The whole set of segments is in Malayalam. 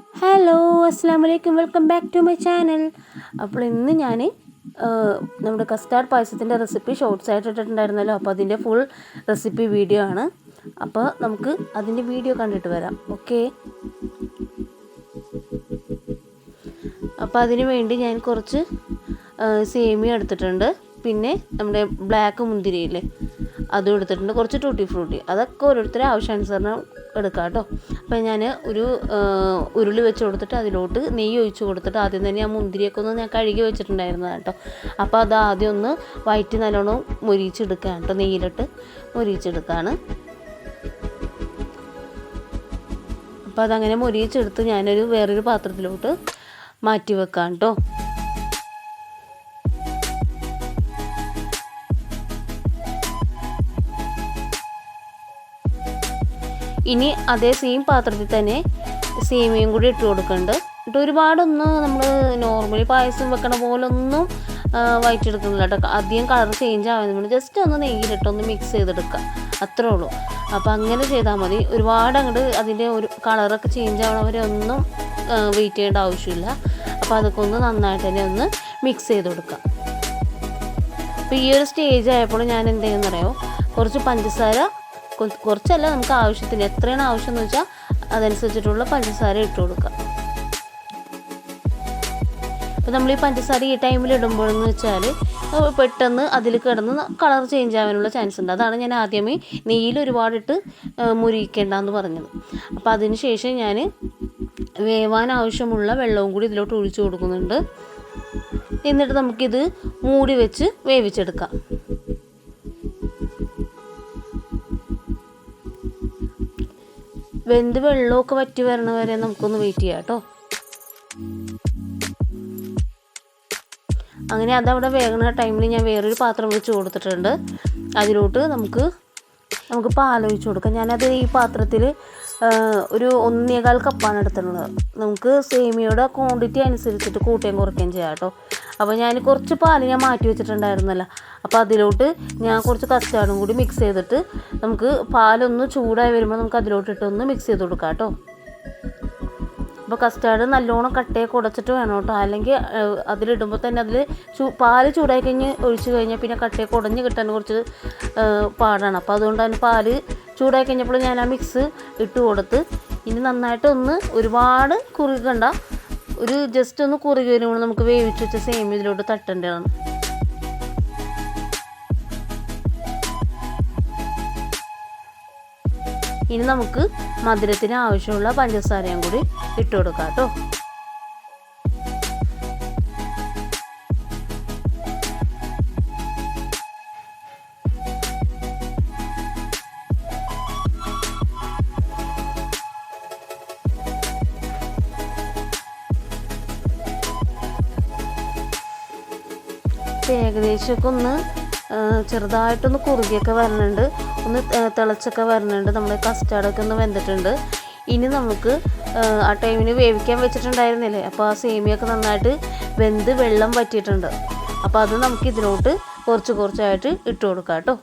ഹലോ, അസ്സാം വലൈക്കും, welcome back to my channel. അപ്പോൾ ഇന്ന് ഞാൻ നമ്മുടെ കസ്റ്റാർഡ് പായസത്തിൻ്റെ റെസിപ്പി ഷോർട്സ് ആയിട്ട് ഇട്ടിട്ടുണ്ടായിരുന്നല്ലോ. അപ്പോൾ അതിൻ്റെ ഫുൾ റെസിപ്പി വീഡിയോ ആണ്. അപ്പോൾ നമുക്ക് അതിൻ്റെ വീഡിയോ കണ്ടിട്ട് വരാം. ഓക്കെ. അപ്പോൾ അതിന് വേണ്ടി ഞാൻ കുറച്ച് സേമിയ എടുത്തിട്ടുണ്ട്. പിന്നെ നമ്മുടെ ബ്ലാക്ക് മുന്തിരിയില്ലേ, അതും എടുത്തിട്ടുണ്ട്. കുറച്ച് ടൂട്ടി ഫ്രൂട്ടി, അതൊക്കെ ഓരോരുത്തരെ ആവശ്യാനുസരണം എടുക്കാം കേട്ടോ. അപ്പോൾ ഞാൻ ഒരു ഉരുളി വെച്ച് കൊടുത്തിട്ട് അതിലോട്ട് നെയ്യ് ഒഴിച്ച് കൊടുത്തിട്ട് ആദ്യം തന്നെ ആ മുന്തിരിയൊക്കെ ഒന്ന് ഞാൻ കഴുകി വെച്ചിട്ടുണ്ടായിരുന്നത് കേട്ടോ. അപ്പോൾ അത് ആദ്യം ഒന്ന് വയറ്റി നല്ലോണം മൊരിയിച്ചെടുക്കുകയാണ് കേട്ടോ. നെയ്യിലിട്ട് മൊരിയിച്ചെടുക്കുകയാണ്. അപ്പോൾ അതങ്ങനെ മൊരിയിച്ചെടുത്ത് ഞാനൊരു വേറൊരു പാത്രത്തിലോട്ട് മാറ്റി വെക്കാം കേട്ടോ. ഇനി അതേ സെയിം പാത്രത്തിൽ തന്നെ സേമിയയും കൂടി ഇട്ട് കൊടുക്കുന്നുണ്ട്. ഇട്ട് ഒരുപാടൊന്നും നമ്മൾ നോർമലി പായസം വെക്കണ പോലെ ഒന്നും വയറ്റെടുക്കുന്നില്ല കേട്ടോ. അധികം കളർ ചേഞ്ച് ആവുന്നതിന് വേണ്ടി ജസ്റ്റ് ഒന്ന് നെയ്യിലിട്ടൊന്ന് മിക്സ് ചെയ്തെടുക്കുക, അത്രേ ഉള്ളൂ. അപ്പോൾ അങ്ങനെ ചെയ്താൽ മതി. ഒരുപാട് അങ്ങോട്ട് അതിൻ്റെ ഒരു കളറൊക്കെ ചേഞ്ച് ആവണവരെ ഒന്നും വെയിറ്റ് ചെയ്യേണ്ട ആവശ്യമില്ല. അപ്പോൾ അതൊക്കെ ഒന്ന് നന്നായിട്ട് തന്നെ ഒന്ന് മിക്സ് ചെയ്ത് കൊടുക്കുക. അപ്പോൾ ഈ ഒരു സ്റ്റേജ് ആയപ്പോൾ ഞാൻ എന്ത് ചെയ്യുന്നറിയോ, കുറച്ച് പഞ്ചസാര, കുറച്ചല്ല, നമുക്ക് ആവശ്യത്തിന് എത്രയാണ് ആവശ്യം എന്ന് വെച്ചാൽ അതനുസരിച്ചിട്ടുള്ള പഞ്ചസാര ഇട്ട് കൊടുക്കുക. അപ്പോൾ നമ്മൾ ഈ പഞ്ചസാര ഈ ടൈമിൽ ഇടുമ്പോഴെന്ന് വെച്ചാൽ പെട്ടെന്ന് അതിൽ കിടന്ന് കളർ ചേഞ്ച് ആവാനുള്ള ചാൻസ് ഉണ്ട്. അതാണ് ഞാൻ ആദ്യമേ നെയ്യിൽ ഒരുപാടിട്ട് മുരിക്കേണ്ടെന്ന് പറഞ്ഞത്. അപ്പോൾ അതിന് ശേഷം ഞാൻ വേവാൻ ആവശ്യമുള്ള വെള്ളവും കൂടി ഇതിലോട്ട് ഒഴിച്ചു കൊടുക്കുന്നുണ്ട്. എന്നിട്ട് നമുക്കിത് മൂടി വെച്ച് വേവിച്ചെടുക്കാം. വെന്ത് വെള്ളമൊക്കെ വറ്റി വരണ വരെ നമുക്കൊന്ന് വെയിറ്റ് ചെയ്യാം കേട്ടോ. അങ്ങനെ അതവിടെ വേകുന്ന ടൈമിൽ ഞാൻ വേറൊരു പാത്രം വെച്ച് കൊടുത്തിട്ടുണ്ട്. അതിലോട്ട് നമുക്ക് പാലൊഴിച്ച് കൊടുക്കാം. ഞാനത് ഈ പാത്രത്തിൽ ഒരു 1.25 കപ്പാണ് എടുത്തിട്ടുള്ളത്. നമുക്ക് സേമിയയുടെ ക്വാണ്ടിറ്റി അനുസരിച്ചിട്ട് കൂട്ടുകയും കുറയ്ക്കുകയും ചെയ്യാം കേട്ടോ. അപ്പോൾ ഞാൻ കുറച്ച് പാൽ ഞാൻ മാറ്റി വെച്ചിട്ടുണ്ടായിരുന്നല്ലോ. അപ്പോൾ അതിലോട്ട് ഞാൻ കുറച്ച് കസ്റ്റാർഡും കൂടി മിക്സ് ചെയ്തിട്ട് നമുക്ക് പാലൊന്ന് ചൂടായി വരുമ്പോൾ നമുക്ക് അതിലോട്ടിട്ടൊന്ന് മിക്സ് ചെയ്ത് കൊടുക്കാം കേട്ടോ. അപ്പോൾ കസ്റ്റാർഡ് നല്ലോണം കട്ടയെ കുടച്ചിട്ട് വേണം കേട്ടോ. അല്ലെങ്കിൽ അതിലിടുമ്പോൾ തന്നെ അതിൽ പാല് ചൂടായി കഴിഞ്ഞ് ഒഴിച്ച് കഴിഞ്ഞാൽ പിന്നെ കട്ടയെ കുടഞ്ഞ് കിട്ടാൻ കുറച്ച് പാടാണ്. അപ്പോൾ അതുകൊണ്ട് തന്നെ പാല് ചൂടായി കഴിഞ്ഞപ്പോൾ ഞാൻ ആ മിക്സ് ഇട്ട് കൊടുത്ത് ഇനി നന്നായിട്ടൊന്ന് ഒരുപാട് കുറുകണ്ട, ഒരു ജസ്റ്റ് ഒന്ന് കുറുകി വരുമ്പോൾ നമുക്ക് വേവിച്ച് വെച്ച സേമിയ ഇതിലോട്ട് തട്ടേണ്ടതാണ്. ഇനി നമുക്ക് മധുരത്തിന് ആവശ്യമുള്ള പഞ്ചസാരയും കൂടി ഇട്ട് കൊടുക്കാം കേട്ടോ. ഏകദേശമൊക്കെ ഒന്ന് ചെറുതായിട്ടൊന്ന് കുറുകിയൊക്കെ വരുന്നുണ്ട്, ഒന്ന് തിളച്ചൊക്കെ വരുന്നുണ്ട്. നമ്മുടെ കസ്റ്റാർഡൊക്കെ ഒന്ന് വെന്തിട്ടുണ്ട്. ഇനി നമുക്ക് ആ ടൈമിന് വേവിക്കാൻ വെച്ചിട്ടുണ്ടായിരുന്നില്ലേ, അപ്പോൾ ആ സേമിയൊക്കെ നന്നായിട്ട് വെന്ത് വെള്ളം വറ്റിയിട്ടുണ്ട്. അപ്പോൾ അത് നമുക്ക് ഇതിലോട്ട് കുറച്ച് കുറച്ചായിട്ട് ഇട്ട് കൊടുക്കാം കേട്ടോ.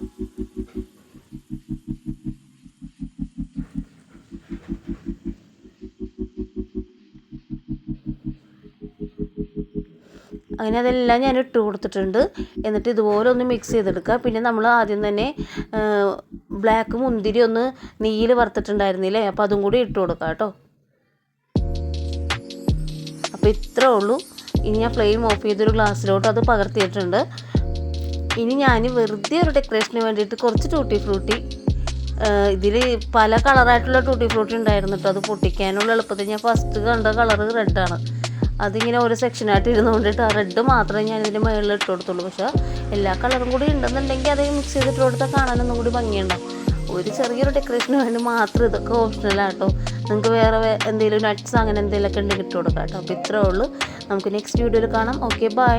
അങ്ങനെ അതെല്ലാം ഞാൻ ഇട്ട് കൊടുത്തിട്ടുണ്ട്. എന്നിട്ട് ഇതുപോലെ ഒന്ന് മിക്സ് ചെയ്തെടുക്കുക. പിന്നെ നമ്മൾ ആദ്യം തന്നെ ബ്ലാക്ക് മുന്തിരി ഒന്ന് നെയ്യിൽ വറുത്തിട്ടുണ്ടായിരുന്നില്ലേ, അപ്പോൾ അതും കൂടി ഇട്ട് കൊടുക്കാം കേട്ടോ. അപ്പോൾ ഇത്രേ ഉള്ളൂ. ഇനി ഞാൻ ഫ്ലെയിം ഓഫ് ചെയ്തൊരു ഗ്ലാസ്സിലോട്ട് അത് പകർത്തിയിട്ടുണ്ട്. ഇനി ഞാൻ വെറുതെ ഒരു ഡെക്കറേഷന് വേണ്ടിയിട്ട് കുറച്ച് ടൂട്ടി ഫ്രൂട്ടി, ഇതിൽ പല കളറായിട്ടുള്ള ടൂട്ടി ഫ്രൂട്ടി ഉണ്ടായിരുന്നു കേട്ടോ. അത് പൊട്ടിക്കാനുള്ള എളുപ്പത്തിൽ ഞാൻ ഫസ്റ്റ് കണ്ട കളറ് റെഡാണ്. അതിങ്ങനെ ഓരോ സെക്ഷനായിട്ട് ഇരുന്നുകൊണ്ടിട്ട് ആ റെഡ് മാത്രമേ ഞാൻ ഇതിൻ്റെ മുകളിൽ ഇട്ട് കൊടുത്തുള്ളൂ. പക്ഷേ എല്ലാ കളറും കൂടി ഉണ്ടെന്നുണ്ടെങ്കിൽ അത് മിക്സ് ചെയ്തിട്ട് കൊടുത്താൽ കാണാനൊന്നും കൂടി ഭംഗിയുണ്ടാവും. ഒരു ചെറിയൊരു ഡെക്കറേഷന് വേണ്ടി മാത്രം ഇതൊക്കെ ഓപ്ഷണലാട്ടോ. നിങ്ങൾക്ക് വേറെ എന്തെങ്കിലും നട്ട്സ് അങ്ങനെ എന്തെങ്കിലുമൊക്കെ ഉണ്ടെങ്കിൽ ഇട്ട് കൊടുക്കാം കേട്ടോ. അപ്പോൾ ഇത്രേ ഉള്ളൂ. നമുക്ക് നെക്സ്റ്റ് വീഡിയോയിൽ കാണാം. Okay, by.